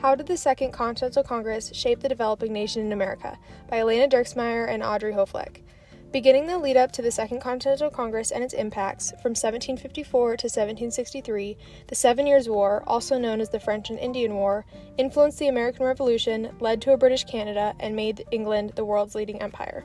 How Did the Second Continental Congress Shape the Developing Nation in America? By Elena Dirksmeyer and Audrey Hofleck. Beginning the lead up to the Second Continental Congress and its impacts, from 1754 to 1763, the 7 Years' War, also known as the French and Indian War, influenced the American Revolution, led to a British Canada, and made England the world's leading empire.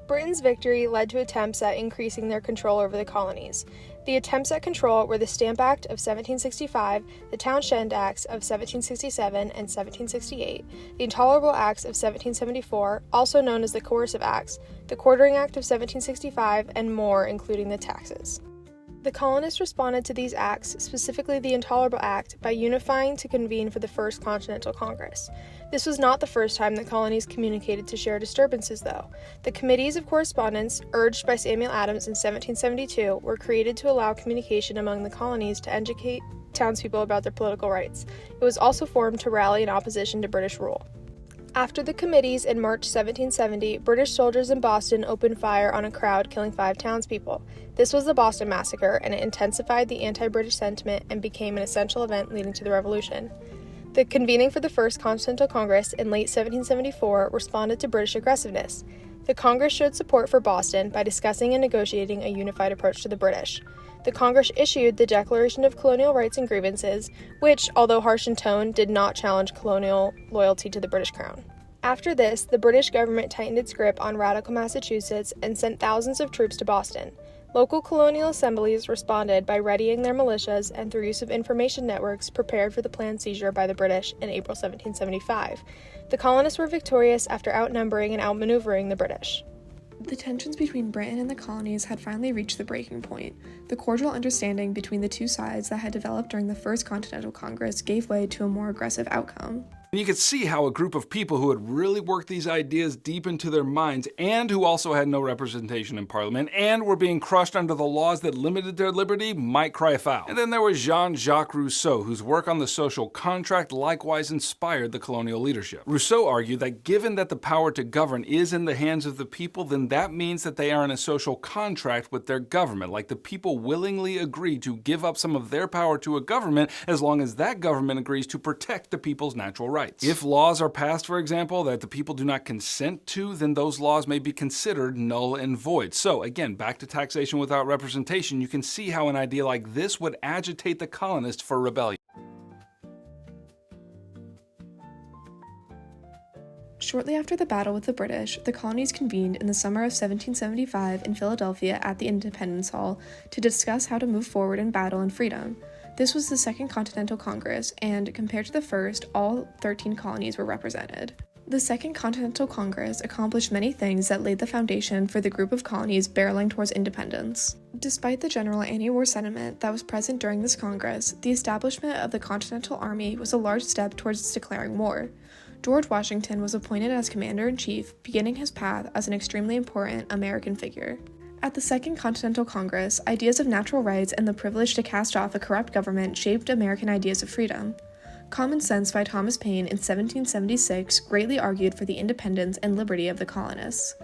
Britain's victory led to attempts at increasing their control over the colonies. The attempts at control were the Stamp Act of 1765, the Townshend Acts of 1767 and 1768, the Intolerable Acts of 1774, also known as the Coercive Acts, the Quartering Act of 1765, and more, including the taxes. The colonists responded to these acts, specifically the Intolerable Act, by unifying to convene for the First Continental Congress. This was not the first time the colonies communicated to share disturbances, though. The Committees of Correspondence, urged by Samuel Adams in 1772, were created to allow communication among the colonies to educate townspeople about their political rights. It was also formed to rally in opposition to British rule. After the committees in March 1770, British soldiers in Boston opened fire on a crowd, killing 5 townspeople. This was the Boston Massacre, and it intensified the anti-British sentiment and became an essential event leading to the Revolution. The convening for the First Continental Congress in late 1774 responded to British aggressiveness. The Congress showed support for Boston by discussing and negotiating a unified approach to the British. The Congress issued the Declaration of Colonial Rights and Grievances, which, although harsh in tone, did not challenge colonial loyalty to the British Crown. After this, the British government tightened its grip on radical Massachusetts and sent thousands of troops to Boston. Local colonial assemblies responded by readying their militias and through use of information networks prepared for the planned seizure by the British in April 1775. The colonists were victorious after outnumbering and outmaneuvering the British. The tensions between Britain and the colonies had finally reached the breaking point. The cordial understanding between the two sides that had developed during the First Continental Congress gave way to a more aggressive outcome. You could see how a group of people who had really worked these ideas deep into their minds and who also had no representation in Parliament and were being crushed under the laws that limited their liberty might cry foul. And then there was Jean-Jacques Rousseau, whose work on the social contract likewise inspired the colonial leadership. Rousseau argued that given that the power to govern is in the hands of the people, then that means that they are in a social contract with their government, like the people willingly agree to give up some of their power to a government as long as that government agrees to protect the people's natural rights. If laws are passed, for example, that the people do not consent to, then those laws may be considered null and void. So again, back to taxation without representation, you can see how an idea like this would agitate the colonists for rebellion. Shortly after the battle with the British, the colonies convened in the summer of 1775 in Philadelphia at the Independence Hall to discuss how to move forward in battle and freedom. This was the Second Continental Congress, and compared to the first, all 13 colonies were represented. The Second Continental Congress accomplished many things that laid the foundation for the group of colonies barreling towards independence. Despite the general anti-war sentiment that was present during this Congress, the establishment of the Continental Army was a large step towards declaring war. George Washington was appointed as Commander-in-Chief, beginning his path as an extremely important American figure. At the Second Continental Congress, ideas of natural rights and the privilege to cast off a corrupt government shaped American ideas of freedom. Common Sense by Thomas Paine in 1776 greatly argued for the independence and liberty of the colonists.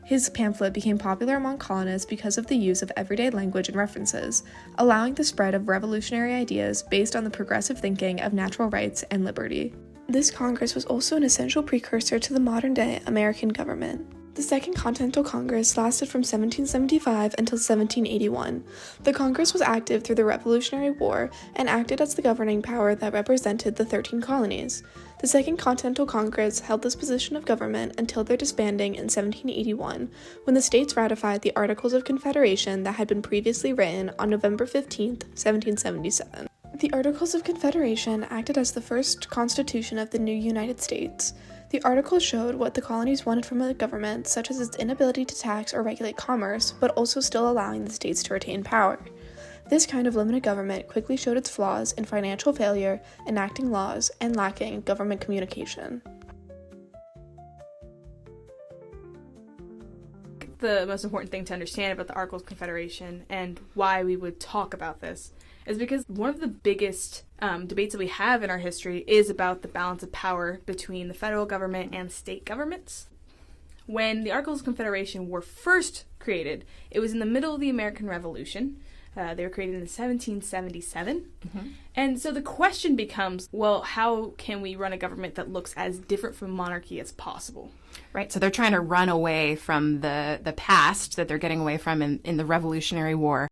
His pamphlet became popular among colonists because of the use of everyday language and references, allowing the spread of revolutionary ideas based on the progressive thinking of natural rights and liberty. This Congress was also an essential precursor to the modern-day American government. The Second Continental Congress lasted from 1775 until 1781. The Congress was active through the Revolutionary War and acted as the governing power that represented the 13 colonies. The Second Continental Congress held this position of government until their disbanding in 1781, when the states ratified the Articles of Confederation that had been previously written on November 15, 1777. The Articles of Confederation acted as the first constitution of the new United States. The articles showed what the colonies wanted from a government, such as its inability to tax or regulate commerce, but also still allowing the states to retain power. This kind of limited government quickly showed its flaws in financial failure, enacting laws, and lacking government communication. The most important thing to understand about the Articles of Confederation and why we would talk about this is because one of the biggest debates that we have in our history is about the balance of power between the federal government and state governments. When the Articles of Confederation were first created, it was in the middle of the American Revolution, They were created in 1777. And so the question becomes, well, how can we run a government that looks as different from monarchy as possible? Right, so they're trying to run away from the past that they're getting away from in the Revolutionary War.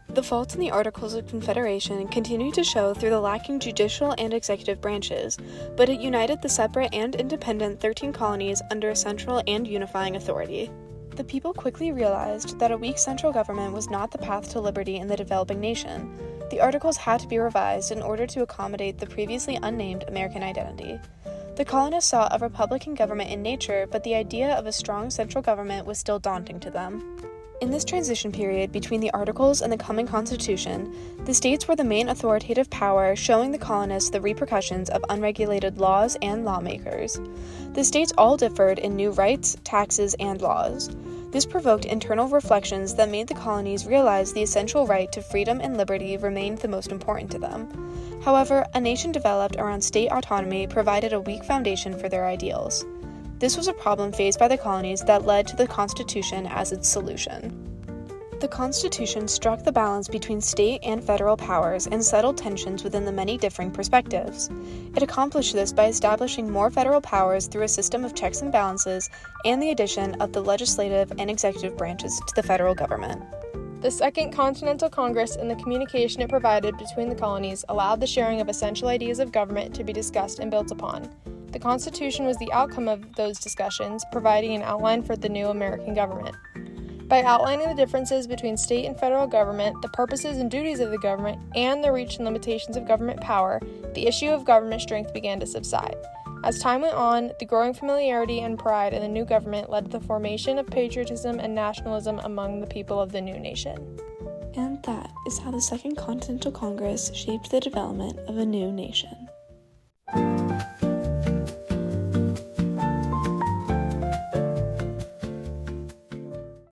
The faults in the Articles of Confederation continue to show through the lacking judicial and executive branches, but it united the separate and independent 13 colonies under a central and unifying authority. The people quickly realized that a weak central government was not the path to liberty in the developing nation. The Articles had to be revised in order to accommodate the previously unnamed American identity. The colonists saw a republican government in nature, but the idea of a strong central government was still daunting to them. In this transition period between the Articles and the coming Constitution, the states were the main authoritative power, showing the colonists the repercussions of unregulated laws and lawmakers. The states all differed in new rights, taxes, and laws. This provoked internal reflections that made the colonies realize the essential right to freedom and liberty remained the most important to them. However, a nation developed around state autonomy provided a weak foundation for their ideals. This was a problem faced by the colonies that led to the Constitution as its solution. The Constitution struck the balance between state and federal powers and settled tensions within the many differing perspectives. It accomplished this by establishing more federal powers through a system of checks and balances and the addition of the legislative and executive branches to the federal government. The Second Continental Congress and the communication it provided between the colonies allowed the sharing of essential ideas of government to be discussed and built upon. The Constitution was the outcome of those discussions, providing an outline for the new American government. By outlining the differences between state and federal government, the purposes and duties of the government, and the reach and limitations of government power, the issue of government strength began to subside. As time went on, the growing familiarity and pride in the new government led to the formation of patriotism and nationalism among the people of the new nation. And that is how the Second Continental Congress shaped the development of a new nation.